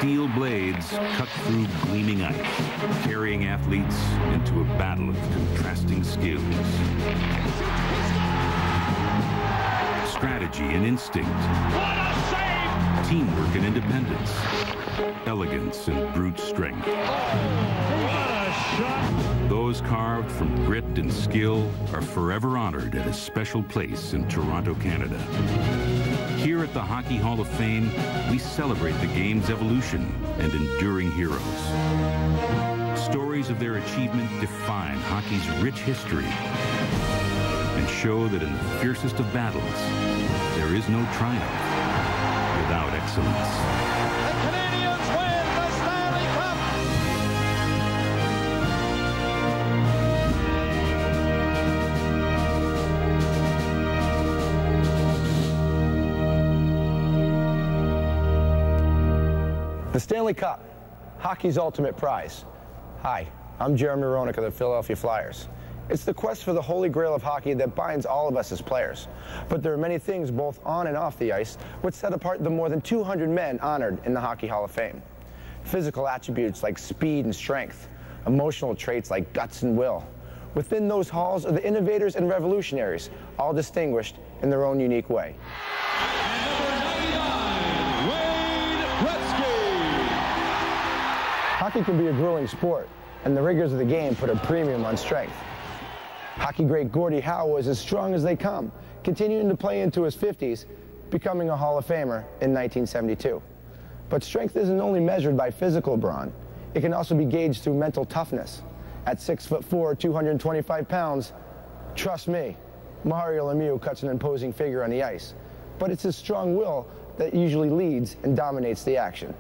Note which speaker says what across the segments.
Speaker 1: steel blades cut through gleaming ice, carrying athletes into a battle of contrasting skills. Strategy and instinct.
Speaker 2: What a save!
Speaker 1: Teamwork and independence. Elegance and brute strength.
Speaker 2: What a shot!
Speaker 1: Those carved from grit and skill are forever honored at a special place in Toronto, Canada. Here at the Hockey Hall of Fame, we celebrate the game's evolution and enduring heroes. Stories of their achievement define hockey's rich history and show that in the fiercest of battles, there is no triumph without excellence.
Speaker 2: The Canadians win the Stanley Cup!
Speaker 3: The Stanley Cup, hockey's ultimate prize. Hi, I'm Jeremy Roenick of the Philadelphia Flyers. It's the quest for the holy grail of hockey that binds all of us as players. But there are many things both on and off the ice which set apart the more than 200 men honored in the Hockey Hall of Fame. Physical attributes like speed and strength, emotional traits like guts and will. Within those halls are the innovators and revolutionaries, all distinguished in their own unique way. Hockey can be a grueling sport, and the rigors of the game put a premium on strength. Hockey great Gordie Howe was as strong as they come, continuing to play into his 50s, becoming a Hall of Famer in 1972. But strength isn't only measured by physical brawn. It can also be gauged through mental toughness. At 6'4", 225 pounds, trust me, Mario Lemieux cuts an imposing figure on the ice. But it's his strong will that usually leads and dominates the action.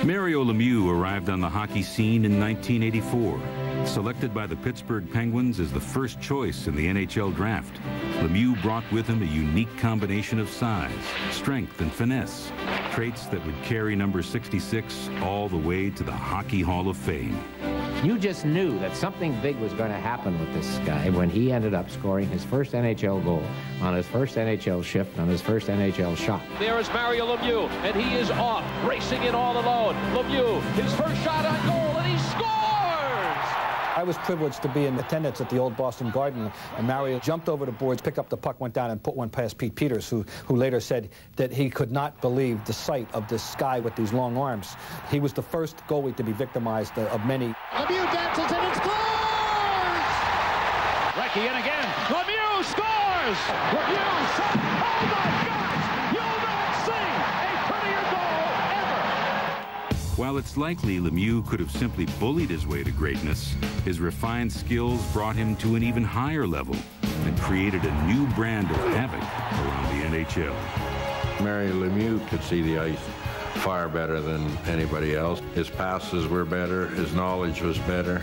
Speaker 1: Mario Lemieux arrived on the hockey scene in 1984. Selected by the Pittsburgh Penguins as the first choice in the NHL draft, Lemieux brought with him a unique combination of size, strength, and finesse, traits that would carry number 66 all the way to the Hockey Hall of Fame.
Speaker 4: You just knew that something big was going to happen with this guy when he ended up scoring his first NHL goal on his first NHL shift, on his first NHL shot.
Speaker 5: There is Mario Lemieux, and he is off, racing it all alone. Lemieux, his first shot on goal, and he scores!
Speaker 6: I was privileged to be in attendance at the old Boston Garden, and Mario jumped over the boards, picked up the puck, went down and put one past Pete Peters, who later said that he could not believe the sight of this guy with these long arms. He was the first goalie to be victimized of many.
Speaker 2: Lemieux dances and it scores! Recchi in again. Lemieux scores! Lemieux shot! Oh my gosh! You'll not see a prettier goal ever!
Speaker 1: While it's likely Lemieux could have simply bullied his way to greatness, his refined skills brought him to an even higher level and created a new brand of havoc around the NHL.
Speaker 7: Mario Lemieux could see the ice far better than anybody else. His passes were better, his knowledge was better,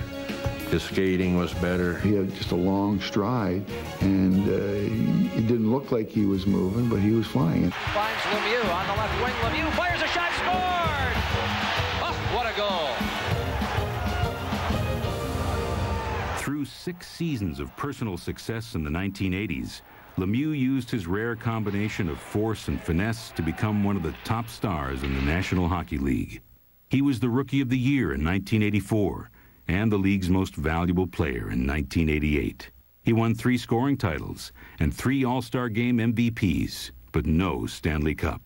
Speaker 7: his skating was better.
Speaker 8: He had just a long stride, and it didn't look like he was moving, but he was flying.
Speaker 5: Finds Lemieux on the left wing. Lemieux fires a shot, scored! Oh, what a goal!
Speaker 1: Through 6 seasons of personal success in the 1980s, Lemieux used his rare combination of force and finesse to become one of the top stars in the National Hockey League. He was the Rookie of the Year in 1984 and the league's most valuable player in 1988. He won 3 scoring titles and 3 All-Star Game MVPs, but no Stanley Cup.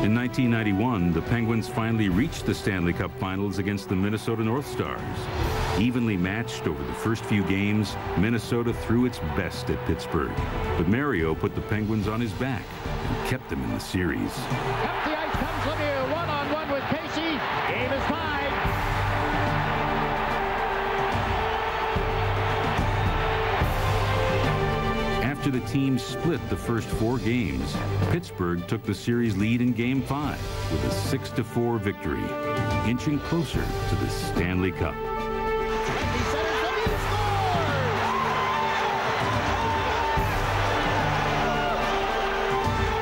Speaker 1: In 1991, the Penguins finally reached the Stanley Cup Finals against the Minnesota North Stars. Evenly matched over the first few games, Minnesota threw its best at Pittsburgh. But Mario put the Penguins on his back and kept them in the series.
Speaker 2: Up the ice comes Lemieux, one-on-one with Casey. Game is tied.
Speaker 1: After the team split the first 4 games, Pittsburgh took the series lead in Game 5 with a 6-4 victory, inching closer to the Stanley Cup.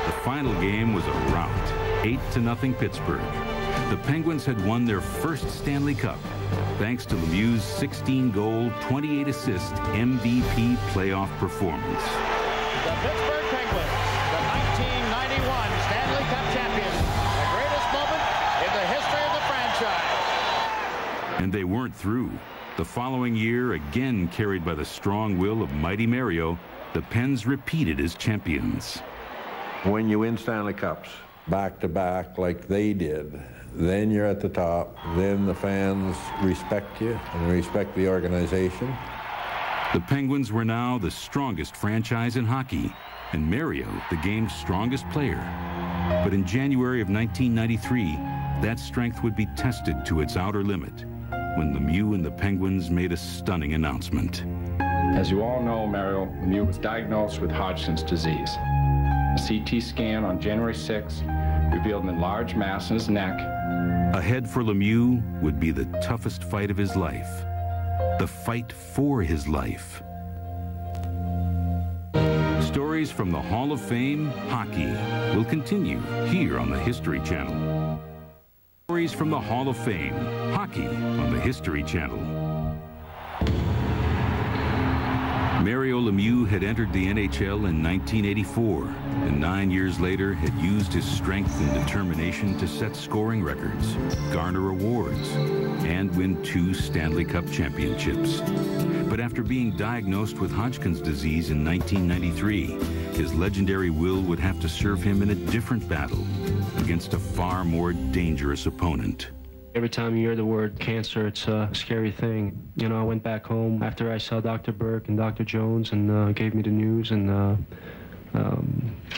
Speaker 1: The final game was a rout, 8-0 Pittsburgh. The Penguins had won their first Stanley Cup thanks to Lemieux's 16-goal, 28-assist MVP playoff performance.
Speaker 2: The Pittsburgh Penguins, the 1991 Stanley
Speaker 1: weren't through. The following year, again carried by the strong will of mighty Mario, the Pens repeated as champions.
Speaker 7: When you win Stanley Cups back-to-back like they did, then you're at the top. Then the fans respect you and respect the organization.
Speaker 1: The Penguins were now the strongest franchise in hockey, and Mario the game's strongest player. But in January of 1993, that strength would be tested to its outer limit when Lemieux and the Penguins made a stunning announcement.
Speaker 9: As you all know, Mario Lemieux was diagnosed with Hodgkin's disease. A CT scan on January 6 revealed an enlarged mass in his neck.
Speaker 1: Ahead for Lemieux would be the toughest fight of his life, the fight for his life. Stories from the Hall of Fame hockey will continue here on the History Channel. Stories from the Hall of Fame hockey on the History Channel. Mario Lemieux had entered the NHL in 1984, and 9 years later had used his strength and determination to set scoring records, garner awards, and win 2 Stanley Cup championships. But after being diagnosed with Hodgkin's disease in 1993, his legendary will would have to serve him in a different battle against a far more dangerous opponent.
Speaker 10: Every time you hear the word cancer, it's a scary thing. You know, I went back home after I saw Dr. Burke and Dr. Jones and gave me the news, and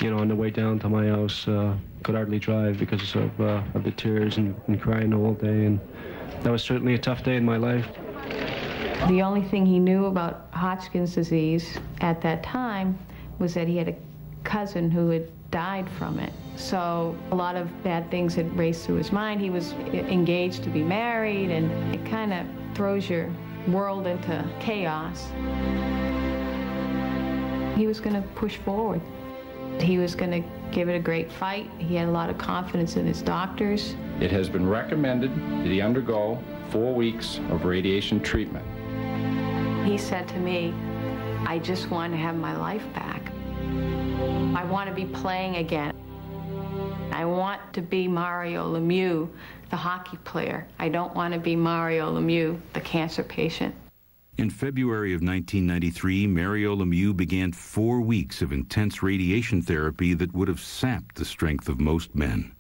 Speaker 10: you know, on the way down to my house, could hardly drive because of the tears and crying the whole day, and that was certainly a tough day in my life.
Speaker 11: The only thing he knew about Hodgkin's disease at that time was that he had a cousin who had died from it. So a lot of bad things had raced through his mind. He was engaged to be married, and it kind of throws your world into chaos. He was going to push forward. He was going to give it a great fight. He had a lot of confidence in his doctors.
Speaker 9: It has been recommended that he undergo 4 weeks of radiation treatment.
Speaker 11: He said to me, I just want to have my life back. I want to be playing again. I want to be Mario Lemieux, the hockey player. I don't want to be Mario Lemieux, the cancer patient.
Speaker 1: In February of 1993, Mario Lemieux began 4 weeks of intense radiation therapy that would have sapped the strength of most men.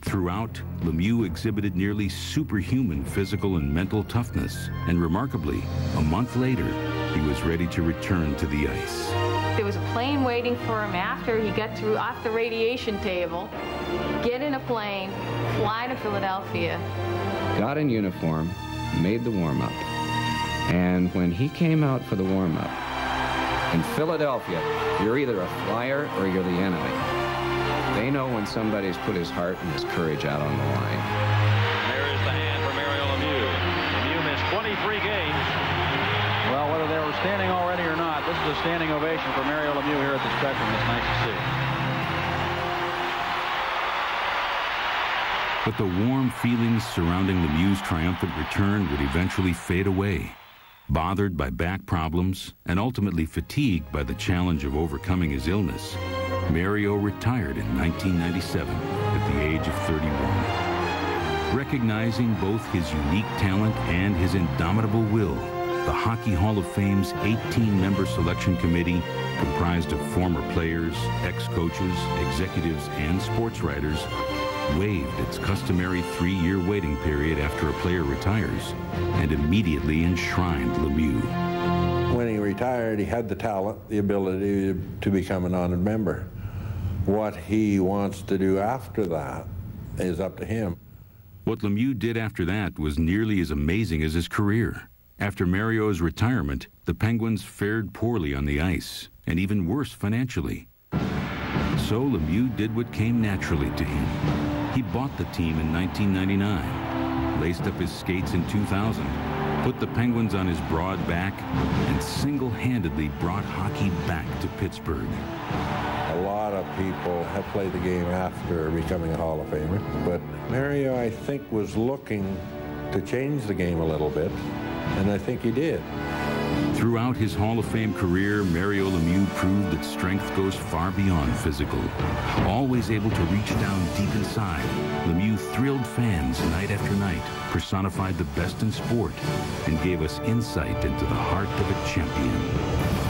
Speaker 1: Throughout, Lemieux exhibited nearly superhuman physical and mental toughness, and remarkably, a month later, he was ready to return to the ice.
Speaker 11: There was a plane waiting for him after he got off the radiation table, get in a plane, fly to Philadelphia.
Speaker 4: Got in uniform, made the warm-up. And when he came out for the warm-up, in Philadelphia, you're either a flyer or you're the enemy. They know when somebody's put his heart and his courage out on the line.
Speaker 5: There is the hand for Mario Lemieux. Lemieux missed 23 games.
Speaker 12: Well, whether they were standing already or not, this is a standing ovation for Mario Lemieux here at the Spectrum. It's nice to see.
Speaker 1: But the warm feelings surrounding Lemieux's triumphant return would eventually fade away. Bothered by back problems and ultimately fatigued by the challenge of overcoming his illness, Mario retired in 1997 at the age of 31. Recognizing both his unique talent and his indomitable will, the Hockey Hall of Fame's 18-member selection committee, comprised of former players, ex-coaches, executives, and sports writers, waived its customary 3-year waiting period after a player retires and immediately enshrined Lemieux.
Speaker 7: When he retired, he had the talent, the ability to become an honored member. What he wants to do after that is up to him.
Speaker 1: What Lemieux did after that was nearly as amazing as his career. After Mario's retirement, the Penguins fared poorly on the ice, and even worse financially. So Lemieux did what came naturally to him. He bought the team in 1999, laced up his skates in 2000, put the Penguins on his broad back, and single-handedly brought hockey back to Pittsburgh.
Speaker 7: A lot of people have played the game after becoming a Hall of Famer, but Mario, I think, was looking to change the game a little bit, and I think he did.
Speaker 1: Throughout his Hall of Fame career, Mario Lemieux proved that strength goes far beyond physical. Always able to reach down deep inside, Lemieux thrilled fans night after night, personified the best in sport, and gave us insight into the heart of a champion.